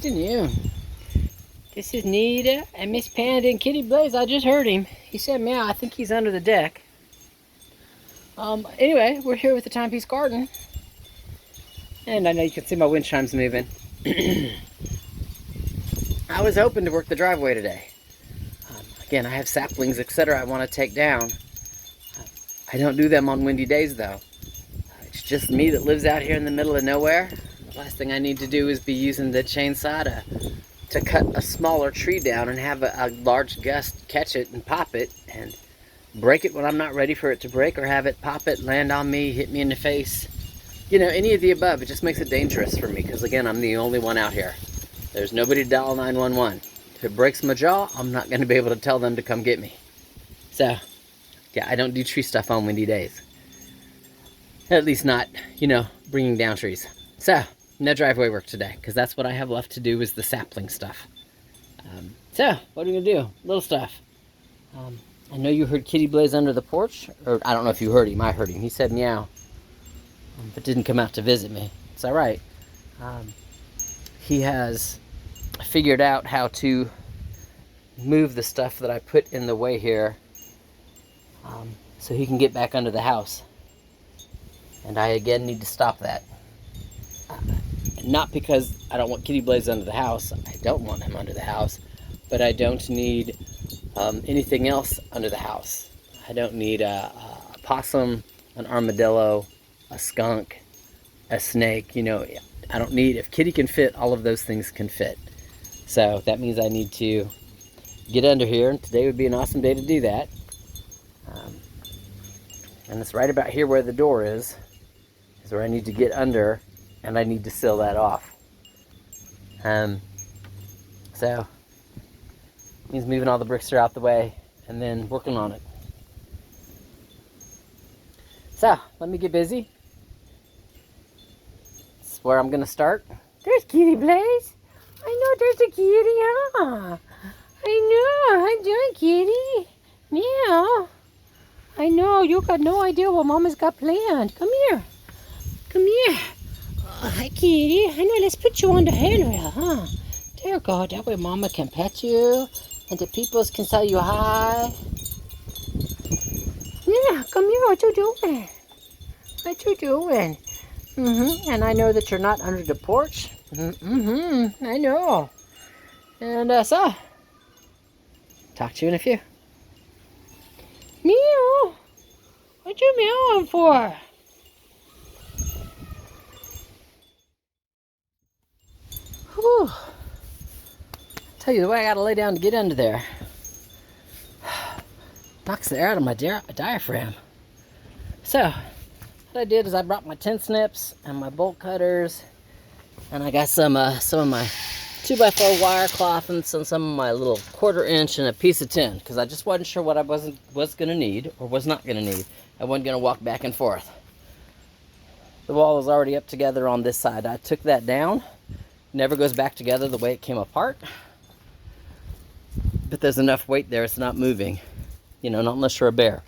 afternoon. This is Nita and Miss Panda and Kitty Blaze. I just heard him. He said meow. I think he's under the deck. Anyway, we're here with the Timepiece Garden. And I know you can see my wind chimes moving. I was hoping to work the driveway today. Again, I have saplings, etc. I want to take down. I don't do them on windy days, though. It's just me that lives out here in the middle of nowhere. The last thing I need to do is be using the chainsaw to cut a smaller tree down and have a large gust catch it and pop it and break it when I'm not ready for it to break, or have it pop it, land on me, hit me in the face. You know, any of the above. It just makes it dangerous for me because, again, I'm the only one out here. There's nobody to dial 911. If it breaks my jaw, I'm not going to be able to tell them to come get me. So, yeah, I don't do tree stuff on windy days. At least not, you know, bringing down trees. So, no driveway work today, because that's what I have left to do is the sapling stuff. So, what are we going to do? Little stuff. I know you heard Kitty Blaze under the porch, or I don't know if you heard him. I heard him. He said meow, but didn't come out to visit me. It's all right. He has figured out how to move the stuff that I put in the way here, so he can get back under the house. And I again need to stop that. Not because I don't want Kitty Blaze under the house. I don't want him under the house. But I don't need anything else under the house. I don't need a possum, an armadillo, a skunk, a snake. You know, I don't need, if Kitty can fit, all of those things can fit. So that means I need to get under here, and today would be an awesome day to do that. And it's right about here where the door is where I need to get under, and I need to seal that off. So means moving all the bricks are out the way and then working on it. So let me get busy. This is where I'm gonna start. There's Kitty Blaze. I know there's a kitty, huh? I know. How you doing, kitty? Meow. I know you got no idea what Mama's got planned. Come here. Come here. Oh, hi, kitty. I know. Let's put you on the handrail, huh? There you go. That way Mama can pet you, and the peoples can tell you hi. Yeah, come here. What you doing? What you doing? And I know that you're not under the porch. I know. And so, talk to you in a few. Meow. What you meowing for? Whew. Tell you the way I gotta lay down to get under there. Knocks the air out of my diaphragm. So, what I did is I brought my tin snips and my bolt cutters, and I got some of my 2x4 wire cloth and some of my little 1/4 inch and a piece of tin, because I just wasn't sure what I was gonna need or was not gonna need. I wasn't gonna walk back and forth. The wall was already up together on this side. I took that down. Never goes back together the way it came apart. But there's enough weight there, it's not moving. You know, not unless you're a bear.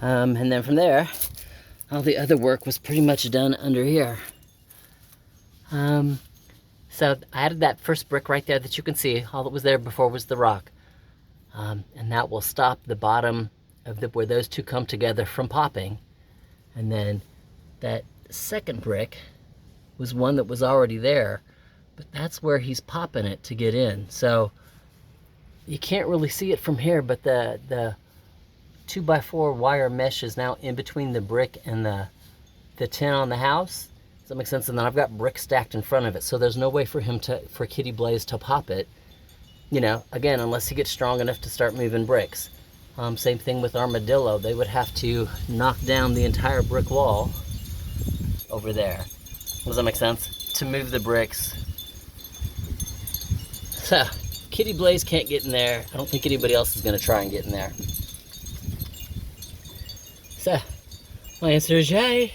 And then from there, all the other work was pretty much done under here. So I added that first brick right there that you can see. All that was there before was the rock. And that will stop the bottom of where those two come together from popping. And then that second brick was one that was already there, but that's where he's popping it to get in. So you can't really see it from here, but the 2x4 wire mesh is now in between the brick and the tin on the house. Does that make sense? And then I've got brick stacked in front of it, so there's no way for Kitty Blaze to pop it. You know, again, unless he gets strong enough to start moving bricks. Same thing with Armadillo. They would have to knock down the entire brick wall over there. Does that make sense? To move the bricks. So, Kitty Blaze can't get in there. I don't think anybody else is going to try and get in there. So, my answer is yay.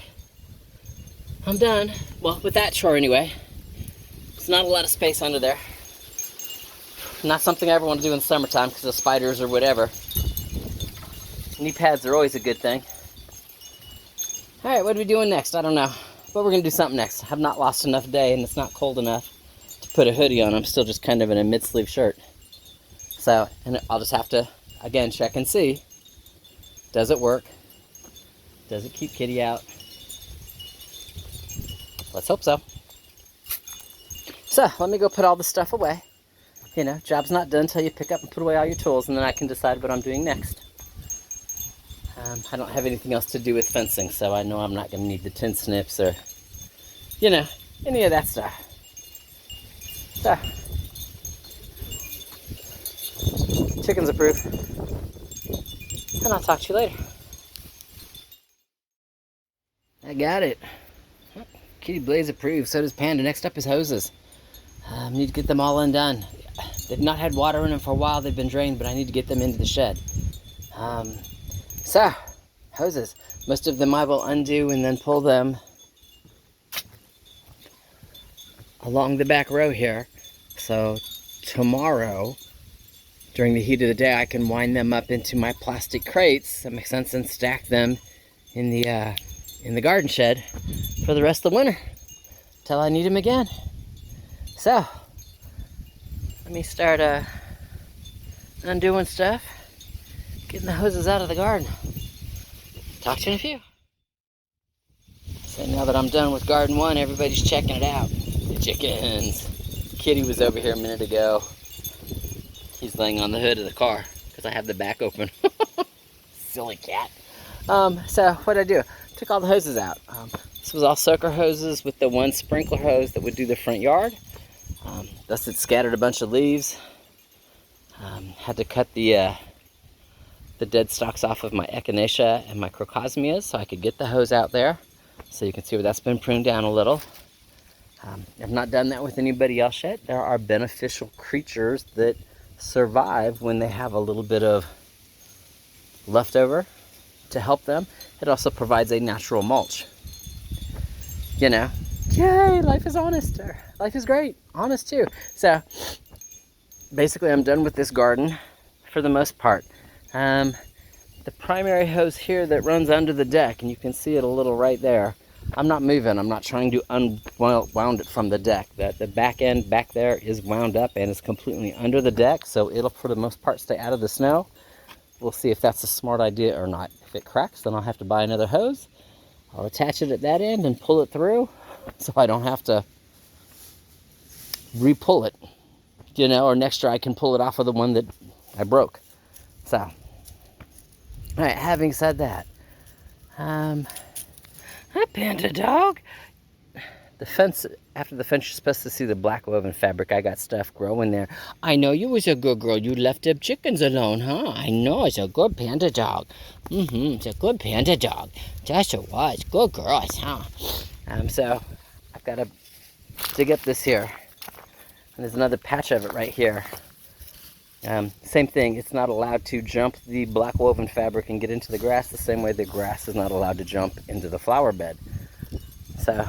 I'm done. Well, with that chore anyway. It's not a lot of space under there. Not something I ever want to do in the summertime because of spiders or whatever. Knee pads are always a good thing. Alright, what are we doing next? I don't know. But we're going to do something next. I've not lost enough day, and it's not cold enough to put a hoodie on. I'm still just kind of in a mid-sleeve shirt. So, and I'll just have to, again, check and see. Does it work? Does it keep Kitty out? Let's hope so. So, let me go put all the stuff away. You know, job's not done until you pick up and put away all your tools, and then I can decide what I'm doing next. I don't have anything else to do with fencing, so I know I'm not going to need the tin snips or, you know, any of that stuff. So, chicken's approved. And I'll talk to you later. I got it. Kitty Blaze approved. So does Panda. Next up is hoses. Need to get them all undone. They've not had water in them for a while. They've been drained, but I need to get them into the shed. So, hoses. Most of them I will undo and then pull them along the back row here. So tomorrow, during the heat of the day, I can wind them up into my plastic crates. That makes sense, and stack them in the garden shed for the rest of the winter till I need them again. So let me start undoing stuff, getting the hoses out of the garden. Talk to you in a few. So now that I'm done with garden one, everybody's checking it out. The chickens. Kitty was over here a minute ago. He's laying on the hood of the car because I have the back open. Silly cat. So what did I do? Took all the hoses out. This was all soaker hoses with the one sprinkler hose that would do the front yard. Thus it scattered a bunch of leaves. Had to cut the dead stalks off of my echinacea and my crocosmias so I could get the hose out there. So you can see where that's been pruned down a little. I've not done that with anybody else yet. There are beneficial creatures that survive when they have a little bit of leftover to help them. It also provides a natural mulch. You know, yay, life is honest. Life is great, honest too. So basically I'm done with this garden for the most part. The primary hose here that runs under the deck, and you can see it a little right there, I'm not moving. I'm not trying to unwound it from the deck. The back end back there is wound up and is completely under the deck, so it'll for the most part stay out of the snow. We'll see if that's a smart idea or not. If it cracks, then I'll have to buy another hose. I'll attach it at that end and pull it through so I don't have to re-pull it, you know, or next year I can pull it off of the one that I broke. So, all right, having said that, hi, Panda dog. The fence, after the fence, you're supposed to see the black woven fabric. I got stuff growing there. I know you was a good girl. You left them chickens alone, huh? I know, it's a good panda dog. It's a good panda dog. Just it was. Good girls, huh? So I've got to dig up this here. And there's another patch of it right here. Same thing, it's not allowed to jump the black woven fabric and get into the grass the same way the grass is not allowed to jump into the flower bed. So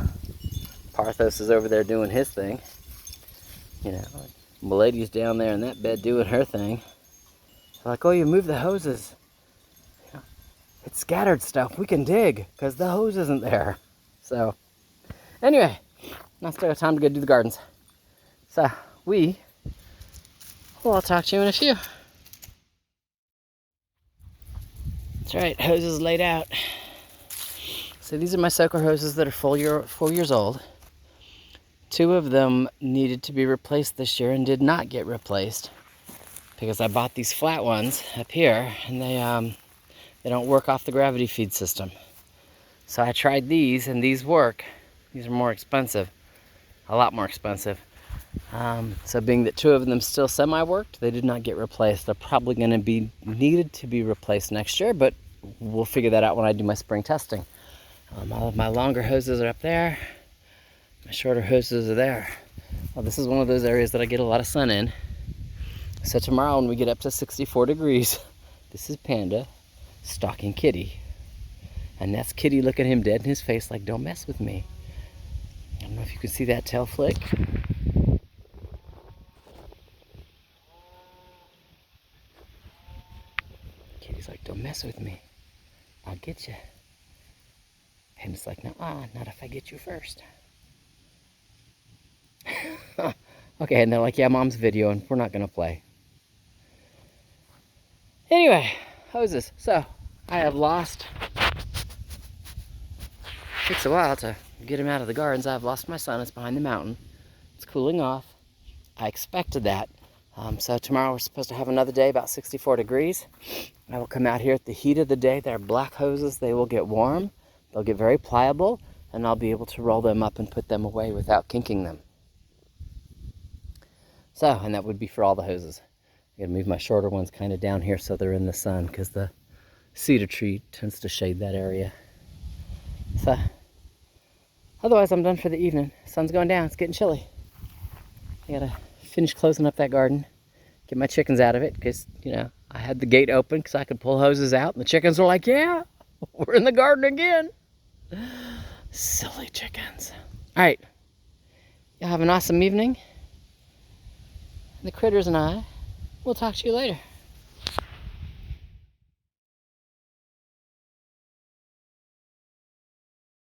Parthos is over there doing his thing. You know, Milady's down there in that bed doing her thing. They're like, oh, you moved the hoses. You know, it's scattered stuff. We can dig because the hose isn't there. So anyway, now it's still time to go do the gardens. So I'll talk to you in a few. That's right, hoses laid out. So these are my soaker hoses that are 4 years old. 2 of them needed to be replaced this year and did not get replaced because I bought these flat ones up here and they don't work off the gravity feed system. So I tried these and these work. These are more expensive, a lot more expensive. So being that 2 of them still semi-worked, they did not get replaced. They're probably going to be needed to be replaced next year, but we'll figure that out when I do my spring testing. All of my longer hoses are up there. My shorter hoses are there. Well, this is one of those areas that I get a lot of sun in. So tomorrow when we get up to 64 degrees, this is Panda stalking Kitty. And that's Kitty looking him dead in his face like, don't mess with me. I don't know if you can see that tail flick. Kitty's like, don't mess with me. I'll get you. And it's like, no, not if I get you first. Okay, and they're like, yeah, Mom's videoing. We're not going to play. Anyway, hoses. So, I have lost... It takes a while to get him out of the gardens. I've lost my son. It's behind the mountain. It's cooling off. I expected that. So tomorrow we're supposed to have another day, about 64 degrees. I will come out here at the heat of the day. They're black hoses. They will get warm. They'll get very pliable, and I'll be able to roll them up and put them away without kinking them. So, and that would be for all the hoses. I'm going to move my shorter ones kind of down here so they're in the sun, because the cedar tree tends to shade that area. So, otherwise I'm done for the evening. Sun's going down. It's getting chilly. I got to finish closing up that garden, get my chickens out of it, because, you know, I had the gate open because I could pull hoses out, and the chickens were like, yeah, we're in the garden again. Silly chickens. All right. Y'all have an awesome evening. The critters and I will talk to you later.